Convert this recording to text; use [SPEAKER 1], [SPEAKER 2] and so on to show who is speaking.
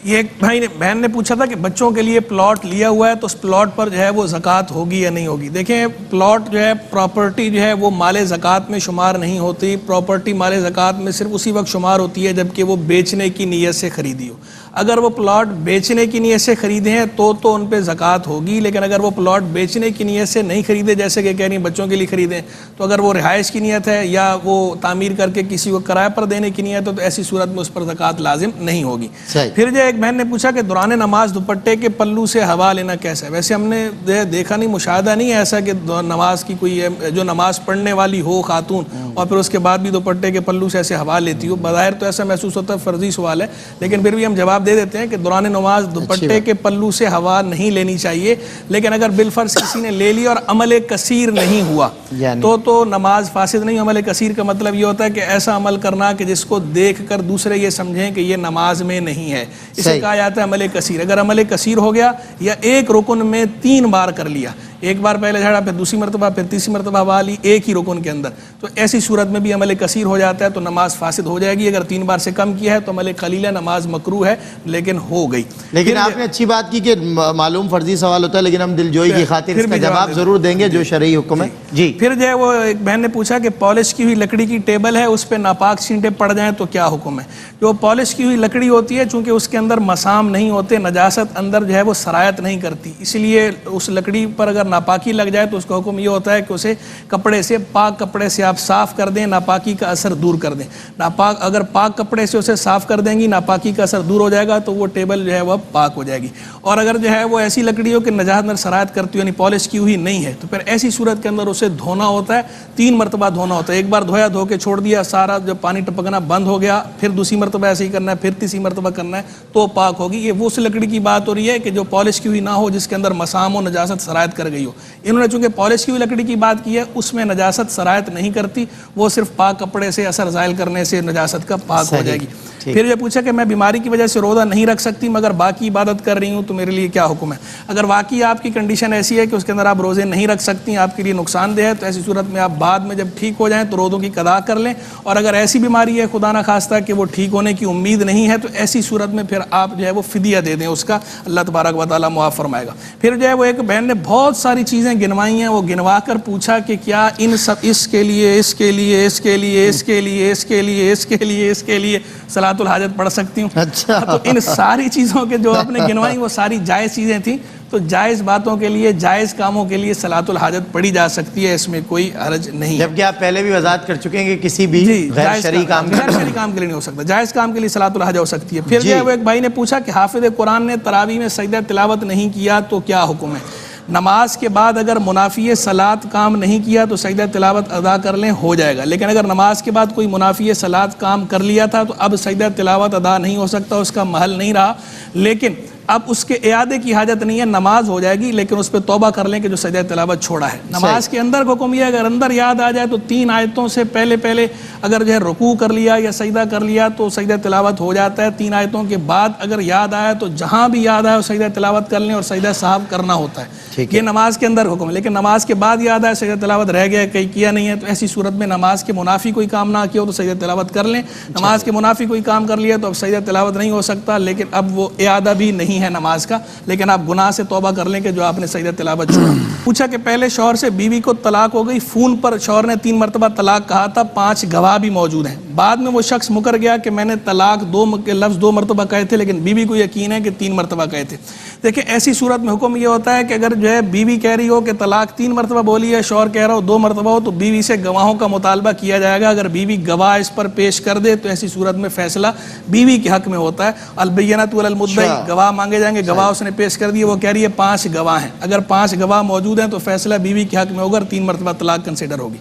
[SPEAKER 1] یہ ایک بہن نے پوچھا تھا کہ بچوں کے لیے پلاٹ لیا ہوا ہے تو اس پلاٹ پر جو ہے وہ زکوٰۃ ہوگی یا نہیں ہوگی. دیکھیں پلاٹ جو ہے پراپرٹی جو ہے وہ مال زکوٰۃ میں شمار نہیں ہوتی. پراپرٹی مال زکوٰۃ میں صرف اسی وقت شمار ہوتی ہے جب کہ وہ بیچنے کی نیت سے خریدی ہو. اگر وہ پلاٹ بیچنے کی نیت سے خریدے ہیں تو ان پہ زکوٰۃ ہوگی. لیکن اگر وہ پلاٹ بیچنے کی نیت سے نہیں خریدے، جیسے کہ کہہ رہی ہیں بچوں کے لیے خریدیں، تو اگر وہ رہائش کی نیت ہے یا وہ تعمیر کر کے کسی کو کرایہ پر دینے کی نیت ہے تو ایسی صورت میں اس پر زکوٰۃ لازم نہیں ہوگی. پھر جو ایک بہن نے پوچھا کہ دوران نماز دوپٹے کے پلو سے ہوا لینا کیسا ہے. ویسے ہم نے دیکھا نہیں، مشاہدہ نہیں ہے ایسا کہ نماز کی کوئی جو نماز پڑھنے والی ہو خاتون اور پھر اس کے بعد بھی دوپٹے کے پلو سے ایسے ہوا لیتی ہو. بظاہر تو ایسا محسوس ہوتا ہے فرضی سوال ہے، لیکن پھر بھی ہم جواب دے دیتے ہیں کہ دوران نماز دوپٹے کے پلو سے ہوا نہیں لینی چاہیے. لیکن اگر بالفرض کسی نے لے لی اور عمل کثیر نہیں ہوا تو نماز فاسد نہیں. عمل کثیر کا مطلب یہ ہوتا ہے کہ ایسا عمل کرنا کہ جس کو دیکھ کر دوسرے یہ سمجھیں کہ یہ نماز میں نہیں ہے، اسے کہا جاتا ہے عمل کثیر. اگر عمل کثیر ہو گیا یا ایک رکن میں 3 بار کر لیا، ایک بار پہلے جھاڑا، پھر دوسری مرتبہ، پھر تیسری مرتبہ ہوا لی ایک ہی رکن کے اندر، تو ایسی صورت میں بھی عمل کثیر ہو جاتا ہے تو نماز فاسد ہو جائے گی. اگر 3 بار سے کم کیا ہے تو عمل قلیلہ نماز مکروہ ہے لیکن ہو گئی.
[SPEAKER 2] لیکن آپ نے اچھی بات کی کہ معلوم فرضی سوال ہوتا ہے، لیکن ہم دلجوئی کی خاطر اس کا جواب ضرور دیں گے جو شرعی حکم ہے. جی
[SPEAKER 1] پھر جو ہے وہ ایک بہن نے پوچھا کہ پالش کی ہوئی لکڑی کی ٹیبل ہے، اس پہ ناپاک چینٹے پڑ جائیں تو کیا حکم ہے. جو پالش کی ہوئی لکڑی ہوتی ہے چونکہ اس کے اندر مسام نہیں ہوتے، نجاست اندر جو ہے وہ سرایت نہیں کرتی، اس لیے اس لکڑی پر اگر ناپاکی لگ جائے تو اس کا حکم یہ ہوتا ہے کہ اسے کپڑے سے، پاک کپڑے سے آپ صاف کر دیں، ناپاکی کا اثر دور کر دیں. اگر پاک کپڑے سے اسے صاف کر دیں گی، ناپاکی کا اثر دور ہو جائے گا تو وہ ٹیبل جو ہے وہ پاک ہو جائے گی. اور اگر جو ہے وہ ایسی لکڑی ہو کہ نجاست اندر سرایت کرتی ہو، یعنی پالش کی ہوئی نہیں ہے، تو پھر ایسی صورت کے اندر اسے دھونا ہوتا ہے. 3 مرتبہ دھونا ہوتا ہے. ایک بار دھویا، دھو کے چھوڑ دیا، سارا جب پانی ٹپکنا بند ہو گیا، پھر دوسری مرتبہ ایسے ہی کرنا ہے، پھر تیسری مرتبہ کرنا ہے تو پاک ہوگی. یہ وہ اس لکڑی کی بات ہو رہی ہے کہ جو پالش کی ہوئی نہ ہو، جس کے اندر مسام و نجاست سرایت کر گئی ہو. انہوں نے چونکہ پالش کی ہوئی لکڑی کی بات کی ہے، اس میں نجاست سرایت نہیں کرتی، وہ صرف پاک کپڑے سے اثر زائل کرنے سے نجاست کا پاک ہو جائے گی. پھر یہ پوچھا کہ میں بیماری کی وجہ سے روزہ نہیں رکھ سکتی مگر باقی عبادت کر رہی ہوں تو میرے لیے کیا حکم ہے. اگر واقعی آپ کی کنڈیشن ایسی ہے کہ اس کے اندر آپ روزے نہیں رکھ سکتی، آپ کے لیے نقصان دہ ہے، تو ایسی صورت میں آپ بعد میں جب ٹھیک ہو جائیں تو روزوں کی قضا کر لیں. اور اگر ایسی بیماری ہے خدا نخواستہ کہ وہ ٹھیک ہونے کی امید نہیں ہے تو ایسی صورت میں پھر آپ جو ہے وہ فدیہ دے دیں اس کا، اللہ تبارک و تعالیٰ معاف فرمائے گا. پھر جو ہے وہ ایک بہن نے بہت ساری چیزیں گنوائی ہیں، وہ گنوا کر پوچھا کہ کیا ان سب اس کے لیے، اس کے لیے، اس کے لیے، اس کے لیے، اس کے لیے، اس کے لیے، اس کے لیے صلاۃ الحاجت پڑھ سکتی ہوں.
[SPEAKER 2] اچھا،
[SPEAKER 1] تو ان ساری چیزوں کے جو آپ نے گنوائی وہ ساری جائز چیزیں تھیں، تو جائز باتوں کے لیے، جائز کاموں کے لیے صلاۃ الحاجت پڑھی جا سکتی ہے، اس میں کوئی حرج نہیں.
[SPEAKER 2] جبکہ آپ پہلے بھی وضاحت کر چکے ہیں کہ کسی بھی غیر شرعی کام کے
[SPEAKER 1] لیے نہیں ہو سکتا، جائز کام کے لیے صلاۃ الحاجت ہو سکتی ہے. پھر جو ہے وہ ایک بھائی نے پوچھا کہ حافظ قرآن نے تراویح میں سجدہ تلاوت نہیں کیا تو کیا حکم ہے. نماز کے بعد اگر منافی صلاۃ کام نہیں کیا تو سجدہ تلاوت ادا کر لیں، ہو جائے گا. لیکن اگر نماز کے بعد کوئی منافی صلاۃ کام کر لیا تھا تو اب سجدہ تلاوت ادا نہیں ہو سکتا، اس کا محل نہیں رہا. لیکن اب اس کے اعادے کی حاجت نہیں ہے، نماز ہو جائے گی لیکن اس پہ توبہ کر لیں کہ جو سجدہ تلاوت چھوڑا ہے. نماز کے اندر حکم یہ ہے اگر اندر یاد آ جائے تو 3 آیتوں سے پہلے اگر جو ہے رکوع کر لیا یا سجدہ کر لیا تو سجدہ تلاوت ہو جاتا ہے. 3 آیتوں کے بعد اگر یاد آیا تو جہاں بھی یاد آیا سجدہ تلاوت کر لیں اور سجدہ صاحب کرنا ہوتا ہے. یہ نماز کے اندر حکم ہے. لیکن نماز کے بعد یاد آیا سجدہ تلاوت رہ گیا، کہیں کیا نہیں ہے، تو ایسی صورت میں نماز کے منافی کوئی کام نہ کیا ہو تو سجدہ تلاوت کر لیں. نماز کے منافی کوئی کام کر لیا تو اب سجدہ تلاوت نہیں ہو سکتا، لیکن اب وہ اعادہ بھی نہیں ہے نماز کا، لیکن آپ گناہ سے توبہ کر لیں کہ جو آپ نے سجدہ تلاوت چھوڑا. پوچھا کہ پہلے شوہر سے بیوی کو طلاق ہو گئی، فون پر شوہر نے 3 مرتبہ طلاق کہا تھا، 5 گواہ بھی موجود ہیں. بعد میں وہ شخص مکر گیا کہ میں نے طلاق لفظ 2 مرتبہ کہے تھے، لیکن بیوی کو یقین ہے کہ 3 مرتبہ کہے تھے. دیکھیں ایسی صورت میں حکم یہ ہوتا ہے کہ اگر جو ہے بیوی کہہ رہی ہو کہ طلاق 3 مرتبہ بولی ہے، شوہر کہہ رہا ہو 2 مرتبہ ہو، تو بیوی سے گواہوں کا مطالبہ کیا جائے گا. اگر بیوی گواہ اس پر پیش کر دے تو ایسی صورت میں فیصلہ بیوی کے حق میں ہوتا ہے. البینۃ علی المدعی، گواہ مانگے جائیں گے. گواہ اس نے پیش کر دیے، وہ کہہ رہی ہے 5 گواہ ہیں. اگر 5 گواہ موجود ہیں تو فیصلہ بیوی کے حق میں ہوگا، 3 مرتبہ طلاق کنسیڈر ہوگی.